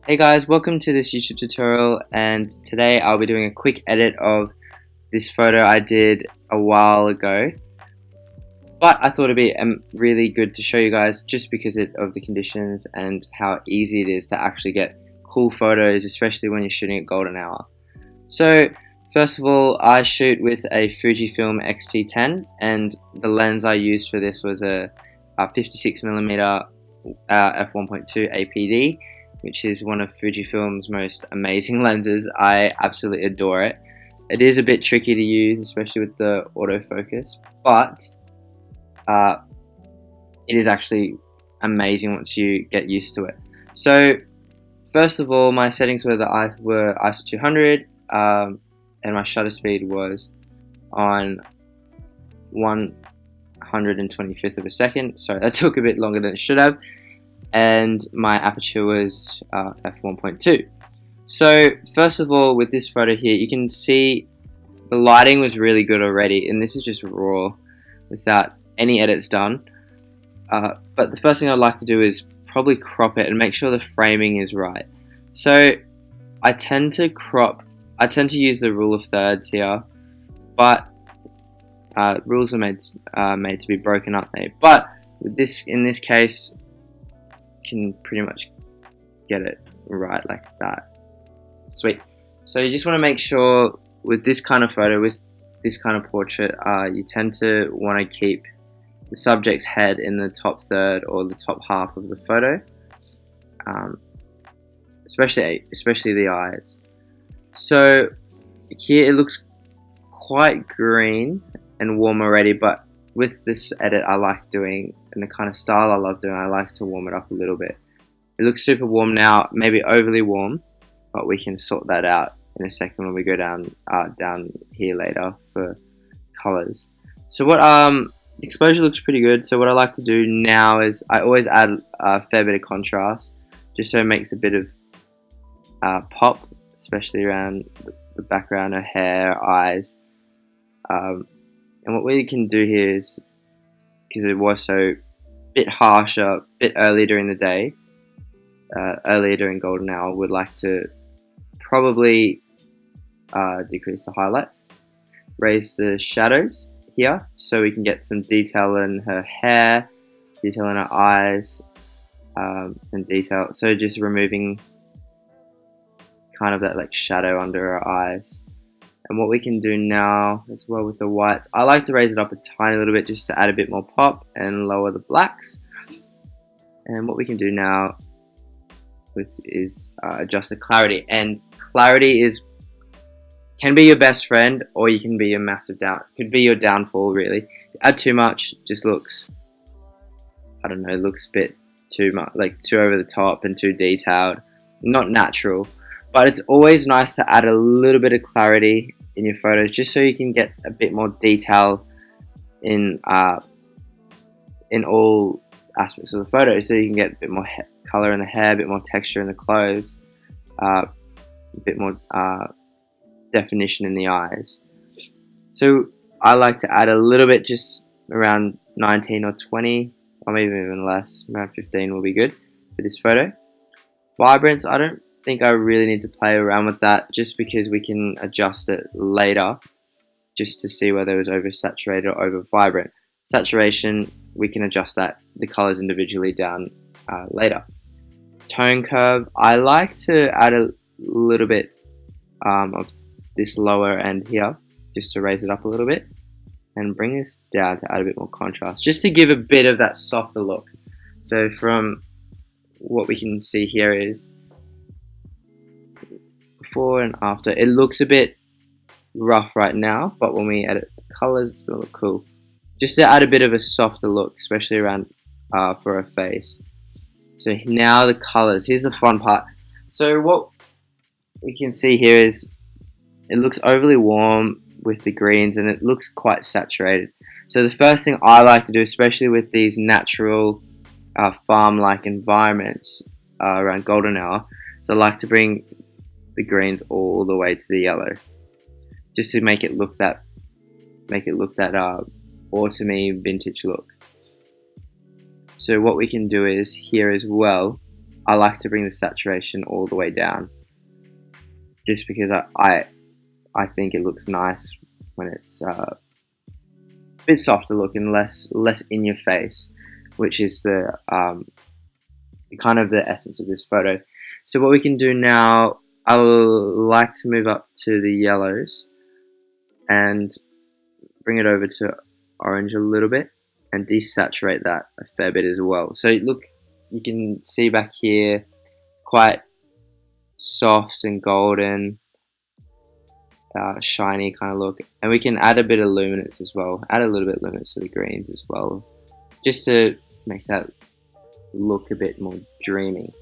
Hey guys, welcome to this YouTube tutorial, and today I'll be doing a quick edit of this photo I did a while ago, but I thought it'd be really good to show you guys just because of the conditions and how easy it is to actually get cool photos, especially when you're shooting at golden hour. So first of all, I shoot with a Fujifilm X-T10, and the lens I used for this was a 56mm f1.2 APD, which is one of Fujifilm's most amazing lenses. I absolutely adore it. It is a bit tricky to use, especially with the autofocus, but it is actually amazing once you get used to it. So first of all, my settings were ISO 200, and my shutter speed was on 125th of a second. So that took a bit longer than it should have. And my aperture was f1.2. So first of all, with this photo here, you can see the lighting was really good already, and this is just raw without any edits done. But the first thing I'd like to do is probably crop it and make sure the framing is right. So I tend to use the rule of thirds here, but rules are made to be broken, aren't they? But with in this case, can pretty much get it right like that. Sweet. So you just want to make sure with this kind of photo, with this kind of portrait, you tend to want to keep the subject's head in the top third or the top half of the photo, especially the eyes. So here it looks quite green and warm already, but with this edit I like doing, and the kind of style I love doing, I like to warm it up a little bit. It looks super warm now, maybe overly warm, but we can sort that out in a second when we go down here later for colors. So what exposure looks pretty good. So what I like to do now is I always add a fair bit of contrast, just so it makes a bit of pop, especially around the background, her hair, eyes. And what we can do here is, because it was so bit harsher, bit earlier during the day, earlier during golden hour, would like to probably decrease the highlights, raise the shadows here so we can get some detail in her hair, detail in her eyes, and detail, so just removing kind of that like shadow under her eyes. And what we can do now as well with the whites, I like to raise it up a tiny little bit just to add a bit more pop and lower the blacks. And what we can do now is adjust the clarity. And clarity can be your best friend, or you can be your massive could be your downfall, really. Add too much, just looks, I don't know, looks a bit too much, like too over the top and too detailed, not natural. But it's always nice to add a little bit of clarity in your photos, just so you can get a bit more detail in all aspects of the photo. So you can get a bit more color in the hair, a bit more texture in the clothes, a bit more definition in the eyes. So I like to add a little bit, just around 19 or 20, or maybe even less, around 15 will be good for this photo. Vibrance, I don't think I really need to play around with that, just because we can adjust it later just to see whether it was oversaturated or over vibrant. Saturation, we can adjust the colors individually down later. Tone curve, I like to add a little bit of this lower end here, just to raise it up a little bit, and bring this down to add a bit more contrast, just to give a bit of that softer look. So from what we can see here is before and after. It looks a bit rough right now, but when we edit the colors, it's gonna look cool. Just to add a bit of a softer look, especially around for her face. So now the colors, here's the fun part. So what we can see here is it looks overly warm with the greens, and it looks quite saturated. So the first thing I like to do, especially with these natural farm-like environments around golden hour, is I like to bring the greens all the way to the yellow, just to make it look that autumny vintage look. So what we can do is here as well, I like to bring the saturation all the way down, just because I think it looks nice when it's a bit softer looking, less in your face, which is the kind of the essence of this photo. So what we can do now, I like to move up to the yellows and bring it over to orange a little bit and desaturate that a fair bit as well. So look, you can see back here, quite soft and golden, shiny kind of look. And we can add a bit of luminance as well, add a little bit of luminance to the greens as well, just to make that look a bit more dreamy.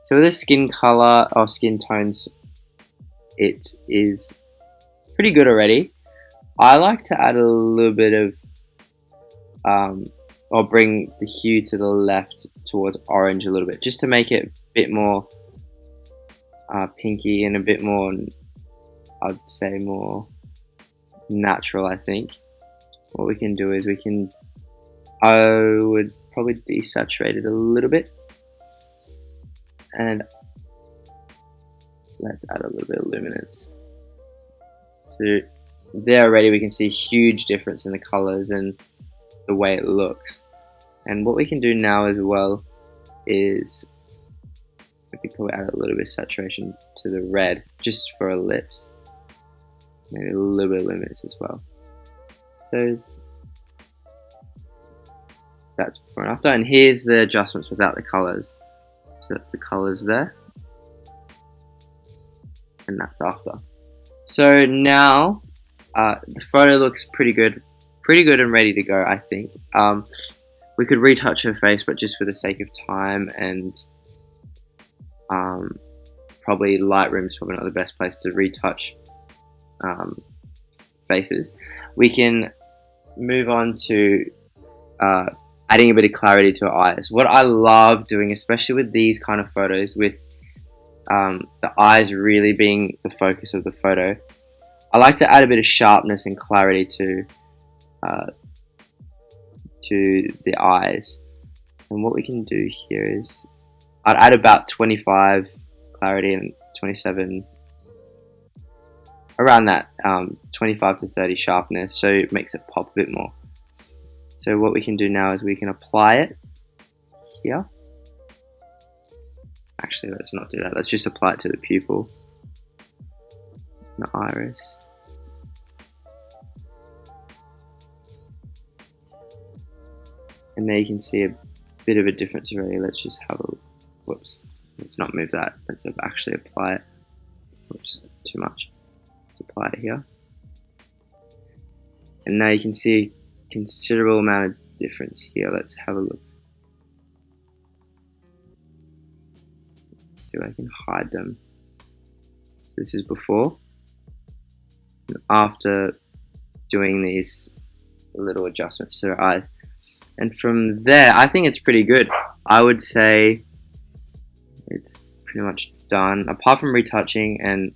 So with the skin color or skin tones, it is pretty good already. I like to add a little bit of or bring the hue to the left towards orange a little bit, just to make it a bit more pinky and a bit more, I'd say, more natural. I think what we can do is I would probably desaturate it a little bit, and let's add a little bit of luminance. So there already we can see a huge difference in the colors and the way it looks. And what we can do now as well is we can probably add a little bit of saturation to the red, just for our lips, maybe a little bit of luminance as well. So that's before and after, and here's the adjustments without the colors. So that's the colors there, and that's after. So now the photo looks pretty good and ready to go, I think. We could retouch her face, but just for the sake of time, and probably Lightroom's probably not the best place to retouch faces. We can move on to adding a bit of clarity to her eyes. What I love doing, especially with these kind of photos, with the eyes really being the focus of the photo, I like to add a bit of sharpness and clarity to the eyes. And what we can do here is I'd add about 25 clarity and 27, around that, 25 to 30 sharpness, so it makes it pop a bit more. So what we can do now is we can apply it here. Actually, let's not do that. Let's just apply it to the pupil, the iris. And there you can see a bit of a difference already. Let's just have a, whoops, let's not move that. Let's actually apply it. Whoops, too much. Let's apply it here. And now you can see a considerable amount of difference here. Let's have a look. See if I can hide them. So this is before and after doing these little adjustments to her eyes. And from there, I think it's pretty good. I would say it's pretty much done. Apart from retouching and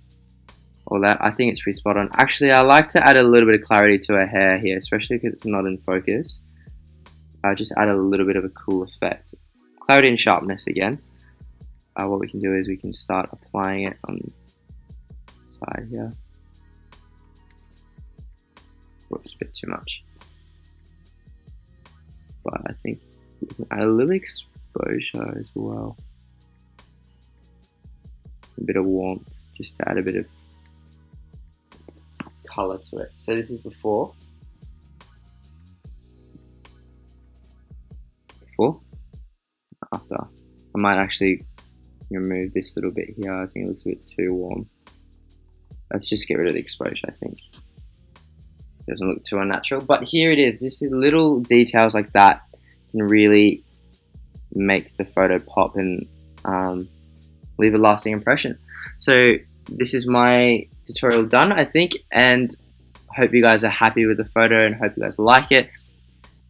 all that, I think it's pretty spot on. Actually, I like to add a little bit of clarity to her hair here, especially because it's not in focus. I just add a little bit of a cool effect. Clarity and sharpness again. What we can do is we can start applying it on the side here. Whoops, a bit too much. But I think we can add a little exposure as well. A bit of warmth, just to add a bit of color to it. So this is before. After. I might actually remove this little bit here. I think it looks a bit too warm. Let's just get rid of the exposure, I think. It doesn't look too unnatural, but here it is. This is little details like that can really make the photo pop and leave a lasting impression. So this is my tutorial done, I think, and hope you guys are happy with the photo and hope you guys like it.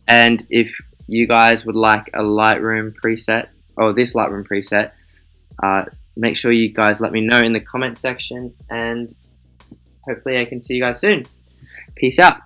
And if you guys would like a Lightroom preset, or this Lightroom preset, make sure you guys let me know in the comment section, and hopefully I can see you guys soon. Peace out.